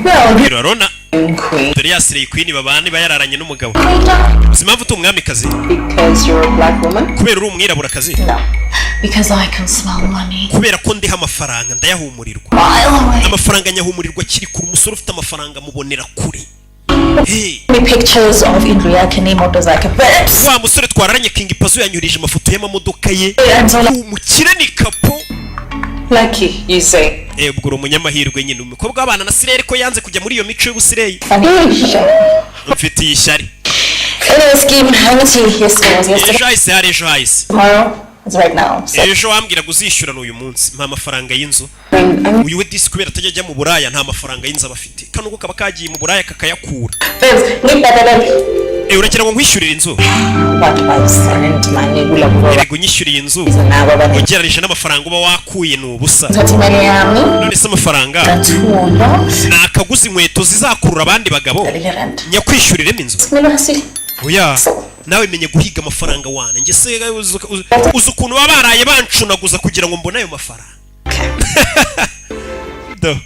Well, urabona Queen. dore ya Sireye Queen babana bayararanye n'umugabo Queen, uzi impamvu umwamikazi because you're a black woman? kubera uri umwiraburakazi No. Because I can smell money. kubera ko ndiha amafaranga ndayahumurirwa Mile away. amafaranga nyahumurirwa kiri kure umusore ufite amafaranga mubonera kure hey Me pictures of Indriya Kini motorcycle bits. wa musore twararanye King Pazo yanyurije amafoto y'amamodoka ye And so like, umukire ni kapo lucky, you say. ubwo uri umunyamahirwe nyine umukobwa w'abana na Sireye ko yanze kujya muri iyo mico y'ubusireye mfitiye ishyari Anyway, scheme, how much yesterday was yesterday? ejo hahise hari ejo hahise Tomorrow? It's right now. So, ejo wambwira uzishyurana uyu munsi mpa amafaranga y'inzu I'm uyu we disi kubera atajya ajya mu buraya nta mafaranga y'inzu aba afite kano kaba kagiye mu buraya kakayakura need better uragira ngo nkwishyurire inzu what I send money will have erega unyishyuriye inzu now. ugereranyije n'amafaranga uba wakuye ni ubusa Tati Mariami. none se amafaranga Tatuno. ni akaguzi inkweto zizakurura abandi bagabo Rent. nyakwishyuriremo inzu Milo hasili. oya nawe menye guhiga amafaranga wana njye se uzi ukuntu baba baraye bancunaguza kugira ngo mbone ayo mafaranga do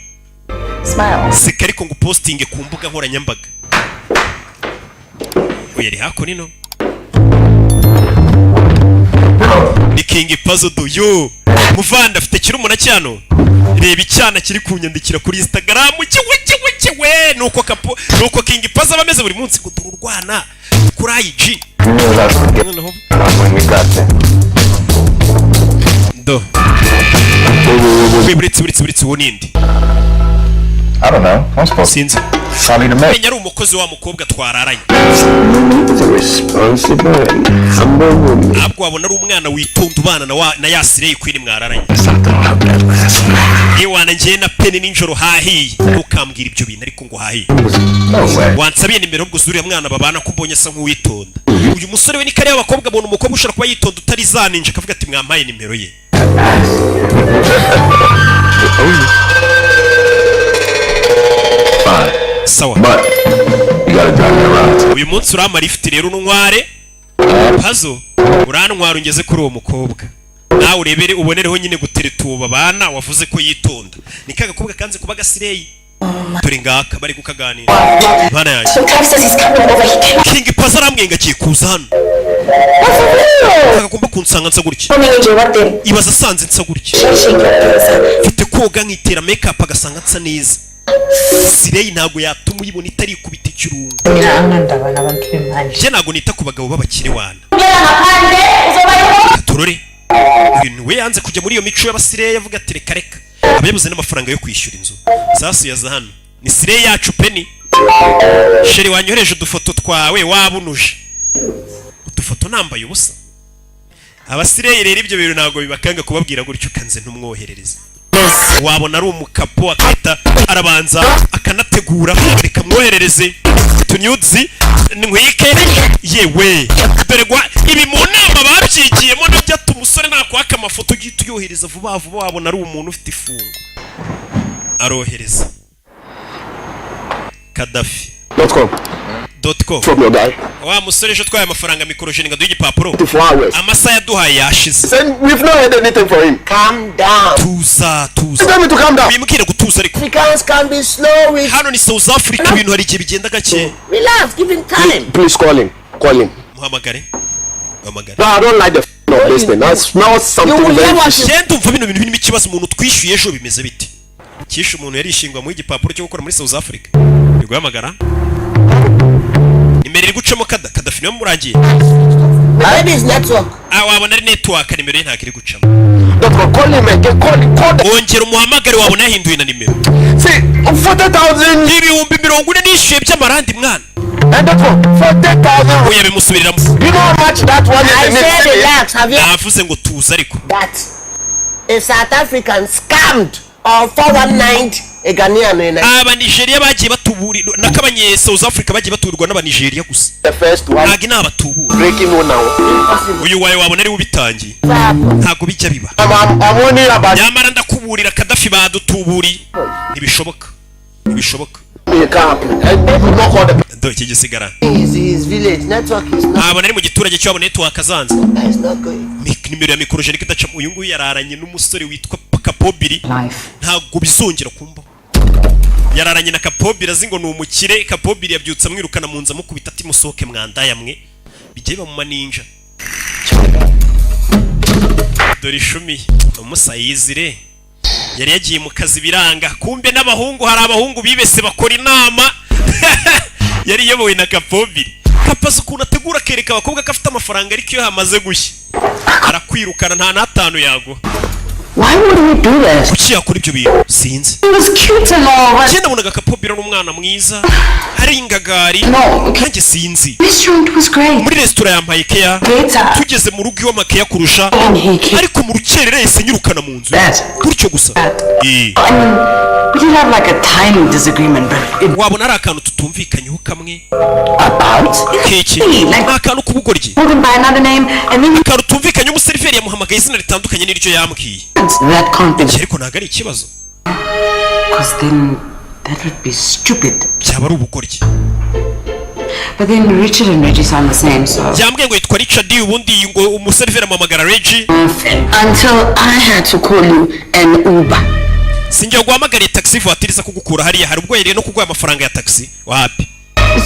Smile. seka ariko ngo postinge ku mbuga nkoranyambaga uyu ari hakuno ni King Pazo do yo muvanda afite kirumuna cyano reba icyana kiri kunyandikira kuri Instagram kiwe nuko King Pazo abameze buri munsi kudururwana kuri IG noneho do Britsi wo nindi I don't know. I'm supposed sinzi to call me to make. menya ari umukozi wa mukobwa twararanye It's a responsible and humble woman. ntabwo wabona ari umwana witonda ubana na ya Sireye Queen mwararanye iyo wanangiye na peni ninjoro hahiye ntukambwira ibyo bintu ariko ngo hahiye No way. wansabiye nimero ubwo zuriya mwana babana ko mbonye asa nk'uwitonda uyu musore we ni kare y'abakobwa abona umukobwa ushobora kuba yitonda utari zaninje akavuga ati mwampaye nimero ye Fine. sawa But you gotta drive me around. uyu munsi urama lift rero untware Pazo urantwara ungeze kuri uwo mukobwa nawe urebere ubonereho nyine gutereta uwo babana wavuze ko yitonda ni ka gakobwa kanze kuba gasireyi turi ngaka bari kukaganira bana yanjye Clive says he's coming over. He cannot King Pazo aramwenga agiye kuza hano akagomba kunsanga nsa gutya come in what then? ibaza asanze nsa gutya Shake your mfite koga nkitera makeup agasanga nsa neza sireyi ntago yatuma uyibona itari ikubita ikirungo ndabana abantu b'imana je ntago nita ku bagabo b'abakire wana turore ibintu we yanze kujya muri iyo mico y'abasireyi avuga ati reka reka aba yabuze n'amafaranga yo kwishyura inzu sasu yaza hano ni sireyi yacu peni sheri wanyohereje udufoto twawe wabunuje udufoto nambaye ubusa abasireyi rero ibyo bintu ntago bibakanga kubabwira gutyo kanze ntumwoherereze wabona ari umukapo akahita arabanza akanategura reka mwoherereze tunyuzi nkwike yewe dore gwa ibi mu nama babyigiyemo nabyo ati umusore nakwaka amafoto ugihita uyohereza vuba vuba wabona ari umuntu ufite ifungo arohereza Kadafi .com From your guy. wa musore ejo twaye amafaranga mikorojeni ngo duhe igipapuro 24 hours. amasaha yaduhaye yashize Then we've not heard anything from him. Calm down. tuza Tell me to calm down. wimubwire gutuza ariko Africans can be slow with. hano ni South Africa ibintu hari igihe bigenda gake Relax, give him time. Please call him. Call him. muhamagare muhamagare No, I don't like the of this thing. That smells something You will very never fishy. genda umva bino bintu birimo ikibazo umuntu twishyuye ejo bimeze bite kishe umuntu yarishingwa mu igipapuro cyo gukora muri South Africa uri guhamagara nimero iri gucamo Kadafi niwe murangiye Maybe it's network. wabona ari network nimero ye ntabwo iri gucamo Doctor, call him again. Call him. Call them. wongera umuhamagare wabona yahinduye na nimero See, 40,000. ibihumbi 40 nishyuye by'amarandi mwana And doctor, 40,000. oya bimusubiriramo You know how much that one I is in said it? relax. Have you navuze ngo tuza ariko that a South African scammed or 419 a Ghanaian in a aba Nigeria bagiye batuburirwa nakabanye South Africa bagiye batuburirwa n'aba Nigeria gusa The first one. ntabwo inaba batubura Breaking one now. uyu wawe wabona ari ubitangiye ntabwo bijya biba I'm only about nyamara ndakuburira Kadafi badutuburiye ntibishoboka ntibishoboka me can't. And you not call the do iki gisigara his village. Network is not, abona ari mu giturage cyabo network azanze it's not going. nimero ya mikorojeni kidaca uyu nguyu yararanye n'umusore witwa Kapobiri life ntabwo bizongera kumbaho yararanye na Kapobiri azi ngo ni umukire Kapobiri yabyutse amwirukana mu nzu amukubita ati musohoke mwandaya mwe bigiye bamuma ninja dore ishumi umusayizire yari yagiye mu kazi biranga kumbe n'abahungu hari abahungu bibese bakora inama yari iyobowe na Kapobiri Kapaza ukuntu ategura kereka abakobwa ko afite amafaranga ariko iyo hamaze gushya arakwirukana nta n'atanu yaguha Why would we do this? kuki yakora ibyo bintu sinzi He was cute and all, but genda nabonaga Kapobiri n'umwana mwiza hari ingagari No, okay. nanjye sinzi restaurant was great. muri resitora yampaye keya Later, tugeze mu rugo iwe amakeya kurusha and he came. ariko mu rukerera yahise nyirukana mu nzu That. gutyo gusa Eh, I mean, we did have like a tiny disagreement, but it wabona ari akantu tutumvikanyeho kamwe about keke Hey, ni like akantu k'ubugoryi called him by another name, and then akantu tumvikanye umuseriveri yamuhamagaye izina ritandukanye n'iryo yambwiye that can't be ariko ntabwo ari ikibazo because then that would be stupid. byaba ari ubugoryi But then Richard and Reggie sound the same, so yambwiye ngo yitwa Richard ubundi ngo umuseriveri amuhamagara Reggie until I had to call you an Uber. sinjye guhamagariye taxi voiture iza kugukura hariya hari ubwo yariye no kuguha amafaranga ya taxi wapi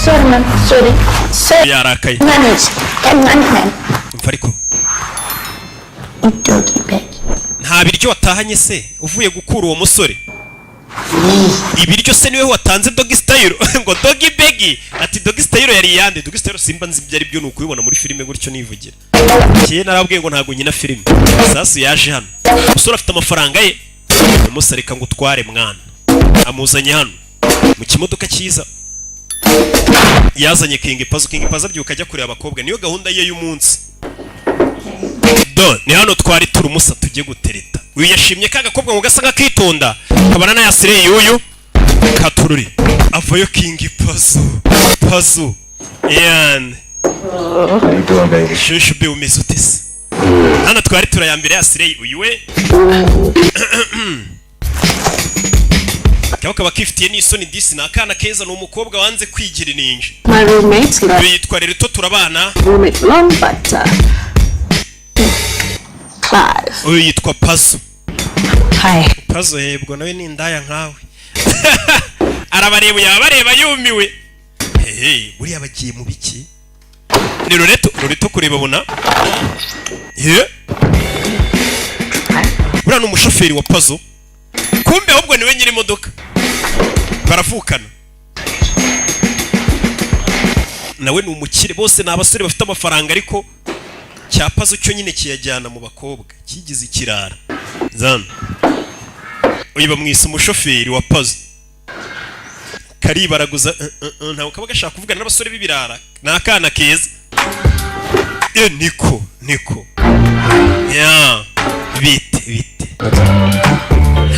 Sorry, man. Sorry. Sorry. yarakaye Manage. Can man. umva ariko Doggy bag. nta biryo watahanye se uvuye gukura uwo musore ibiryo se niwe watanze Doggy Style ngo Doggy Begi ati Doggy Style yari yande Doggy Style simba nzi ibyo ari byo nuko ubibona muri filime gutyo nivugira kiye narabwiye ngo ntago nyina filime sasu yaje hano umusore afite amafaranga ye umusarika ngo utware mwana amuzanye hano mu kimodoka cyiza yazanye King Pazo abyuka ajya kureba abakobwa niyo gahunda ye y'umunsi do ni hano twari turi umusa tujye gutereta uyu yashimye ka gakobwa ngo gasa nk'akitonda kabana na yasire yuyu katururi avayo King Pazo yan How you doing, baby? shushu be umeze utese hano twari turayambere ya Slay uyu we kaba kifitiye n'isoni disi nakana keza n'umukobwa wanze kwigira ninja. My roommates yitwa rero turabana. roommate long but Clive. Uyu yitwa Pazo. Hi. Pazo yebwo nawe ni indaya nkawe. Arabareba yabareba yumiwe. Hey, buriya bagiye mu biki? Ni Loreto kureba bona. Buriya n'umushoferi wa Pazo. Kumbe ahubwo niwe nyiri imodoka. Baravukana. Nawe ni umukire bose ni abasore bafite amafaranga ariko cya Pazo cyo nyine kiyajyana mu bakobwa kigize ikirara. Zana. Uyu bamwise umushoferi wa Pazo. Karibaraguza ntawe kaba gashaka kuvugana n'abasore b'ibirara. Nakana keza. Niko. Ya. Bite.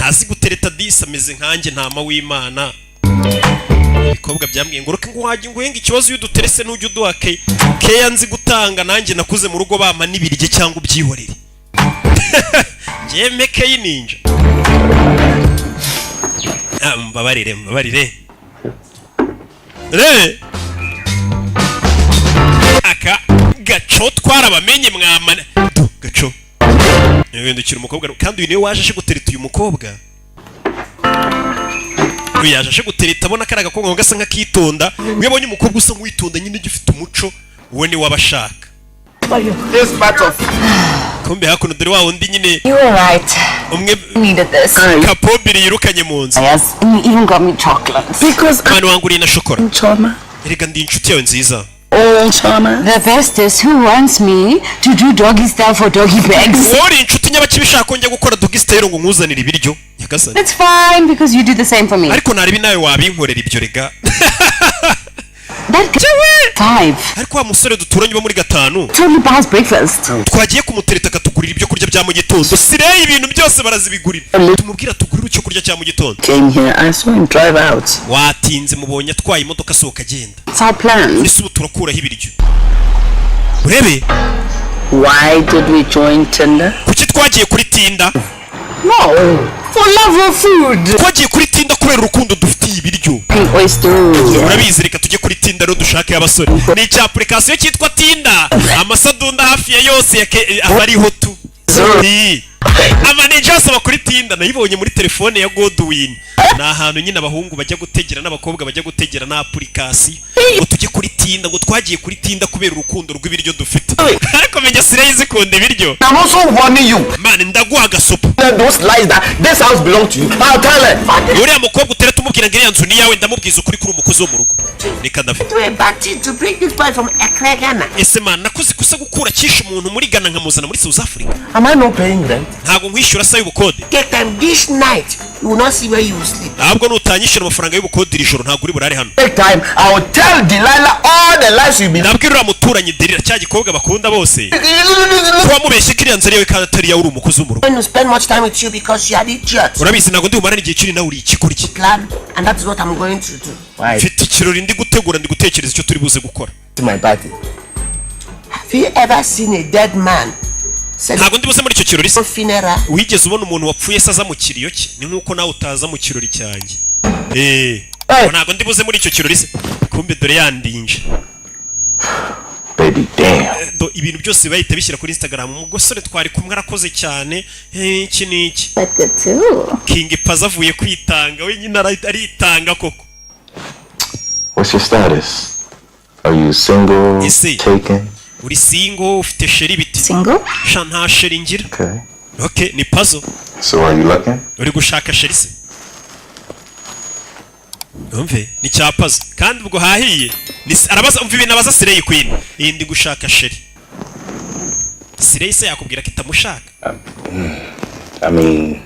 Hasi gutereta disa ameze nkanjye ntama w'Imana. Ibikobwa byambwiye ngo roke ngo wajye nguhenga ikibazo y'uduterese n'ujye uduha keya nzi gutanga nanjye nakuze mu rugo bama n'ibirye cyangwa ubyihorere. Jeme keyi ninja. Mbabarire. Aka gaco twarabamenye mwamana. Gaco. Yendukira umukobwa kandi uyu niwe waje ashe gutereta uyu mukobwa. Uyu yaje ashe gutereta abona karaga gakobwa gasa nkakitonda. Uyabonye umukobwa usa nk'uwitonda nyine gifite umuco uwe ni wabashaka. This part of Kumbe hakuno dore wa undi nyine. You were right. Umwe Needed this. Kapobiri yirukanye mu nzu. Yes. And you even got me chocolates. Because Mwana wangu uri na shokora. Choma. Erega ndi inshuti yawe nziza. Oh, Choma. The best is who wants me to do doggy style for doggy bags. Uri inshuti nyabakibishaka ko njya gukora doggy style ngo nkuzanire ibiryo. Nyagasani. It's fine because you do the same for me. Ariko naribi nawe wabinkorera ibyo rega. That five. Ariko wa musore duturanye bo muri gatanu. Totally buys breakfast. Twagiye kumutereta akatugurira ibyo kurya bya mu gitondo. Sireye ibintu byose barazibigurira. Tumubwira tugurira icyo kurya cya mu gitondo. Came here, I saw him drive out. Watinze mubonye atwaye imodoka sohoka agenda. It's our plan. Ese ubu turakuraho ibiryo. Urebe? Why did we join Tinder? Kuki twagiye kuri Tinda? No, for love of food. Twagiye kuri Tinda kubera urukundo dufitiye ibiryo. Urabizi reka tujye kuri Tinda rero dushake abasore. Ni cya application cyitwa Tinda. Amasadunda hafi ya yose abariho tu. Amanage asaba kuri Tinda nayibonye muri telefone ya Godwin. Ni ahantu nyine abahungu bajya gutegera n'abakobwa bajya gutegera na application. Ngo tujye kuri Tinda ngo twagiye kuri Tinda kubera urukundo rw'ibiryo dufite. Ariko menya Slay zikunda ibiryo. I'm also warning you. Man ndaguha gasopo. Those lies that this house belongs to you. I'll tell her. Uriya mukobwa utera tumubwira ngo iriya nzu ni yawe ndamubwiza ukuri kuri umukozi wo mu rugo. Reka ndafi. Do a party to bring this boy from Accra, Ghana. Ese man nakuze kusa gukura kisha umuntu muri Ghana nkamuzana muri South Africa. Am I not paying rent? Ntago nkwishyura sa y'ubukode. Take time this night. You will not see where you will sleep. Ntabwo nutanyishyura amafaranga y'ubukode iri joro ntago uri burare hano. Take time. I will tell Delilah all the lies you've been. Nabwira muturanye Delila cya gikobwa bakunda bose. Kuba mubeshye kiriya nzari yawe kandi atari yawe uri umukozi wo mu rugo. Going to spend much time with you because you are idiot. Urabizi ntago ndi bumarane igihe kiri nawe uri ikikurya. Plan, and that is what I'm going to do. Why? Mfite ikirori ndi gutegura ndi gutekereza icyo turi buze gukora. To my party. Have you ever seen a dead man? Ntago ndi buze muri icyo kirori se. Funeral. Wigeze ubona umuntu wapfuye saza mu kiriyo cye ni nkuko nawe utaza mu kirori cyanjye. Ntago ndi buze muri icyo kirori se. Kumbe dore yandinje. Baby, damn. Ibintu byose bahita bishyira kuri Instagram. Umugosore twari kumwe arakoze cyane. Iki niki. But good too. King Paza avuye kwitanga wenyine aritanga koko. What's your status? Are you single? Ese. Taken? Uri single ufite sheri biti. Single? Sha nta sheri ngira. Okay. Okay, ni Pazo. So are you looking? Uri gushaka sheri se? Umve, ni cya Pazo. Kandi ubwo hahiye. Arabaza umva ibintu abaza Slay Queen. Iyi ndi gushaka sheri. Slay se yakubwira ko itamushaka. I mean,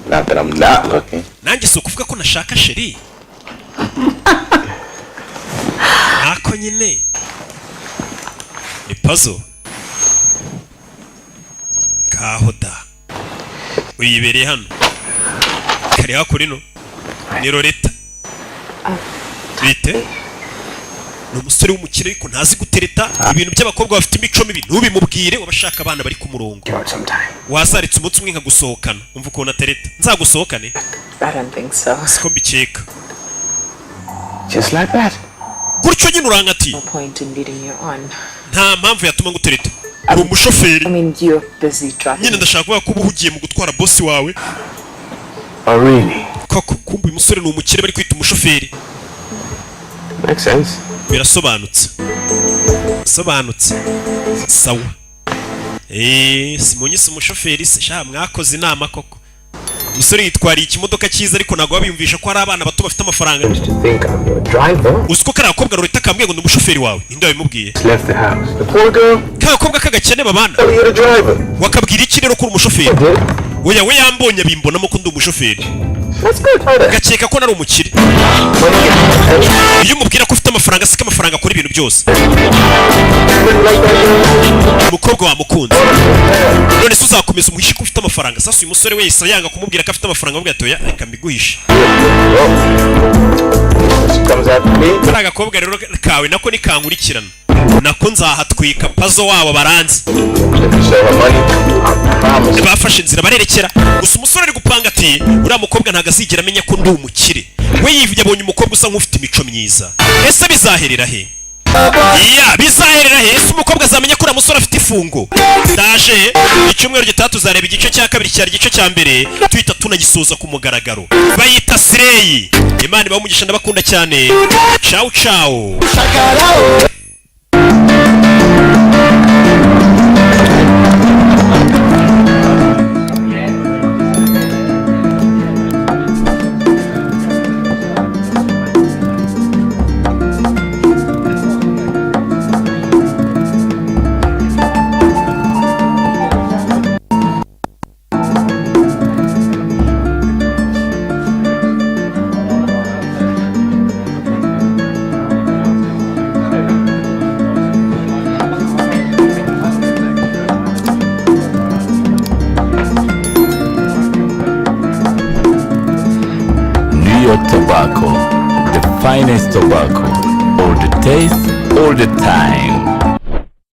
not that I'm not looking. Nanjye so kuvuga ko nashaka sheri. Ako nyine. Ni Pazo. Ngaho da. Uyibereye hano. Kari hakuri no. Ni Loreta. Bite? ni umusore w'umukire ariko ntazi gutereta ibintu by'abakobwa bafite imico mibi ntubimubwire wabashaka abana bari ku murongo wazaritse umunsi umwe nkagusohokana umva ukuntu atereta nzagusohokane I don't think so. siko mbikeka Just like that. gutyo nyine urankati No point in leading you on. nta mpamvu yatuma ngutereta uri umushoferi I mean, you're busy driving. nyine ndashaka kuvuga ko uba uhugiye mu gutwara bosi wawe Oh, really? koko kumva uyu musore ni umukire bari kwita umushoferi Makes sense. birasobanutse sawa simunyise umushoferi se sha mwakoze inama koko umusore yitwariye ikimodoka cyiza ariko ntabwo babiyumvisha ko hari abana bato bafite amafaranga To think I'm your driver. uzi ko kariya gakobwa rureta kambwiye ngo ni umushoferi wawe ninde wabimubwiye Just left the house. The poor girl. ka gakobwa k'agakene babana Oh, you're the driver. wakabwira iki rero ko uri umushoferi Did? oya we yambonye abimbonamo ko ndi umushoferi That's good. How that? gakeka ko nari umukire When you get attention. iyo umubwira ko ufite amafaranga siko amafaranga akora ibintu byose Like that. umukobwa wamukunze none se uzakomeza umuhishe ko ufite amafaranga sasa uyu musore wese yanga kumubwira ko afite amafaranga avuga ati oya reka mbiguhishe She comes after me. kariya agakobwa rero kawe nako nikankurikirana nako nzahatwika pazo wabo baranze If you show her money, I promise. bafashe inzira barerekera gusa umusore ari gupanga ati uriya mukobwa ntabwo azigera amenya ko ndi umukire we yabonye umukobwa usa nk'ufite imico myiza ese bizaherera he bizaherera he ese umukobwa azamenya ko uriya musore afite ifungo ndaje icyumweru gitaha tuzareba igice cya kabiri cyari igice cya mbere tuhita tunagisoza ku mugaragaro bayita Sireyi Imana ibamugisha ndabakunda cyane ciao ciao Tobacco, the finest tobacco, all the taste, all the time.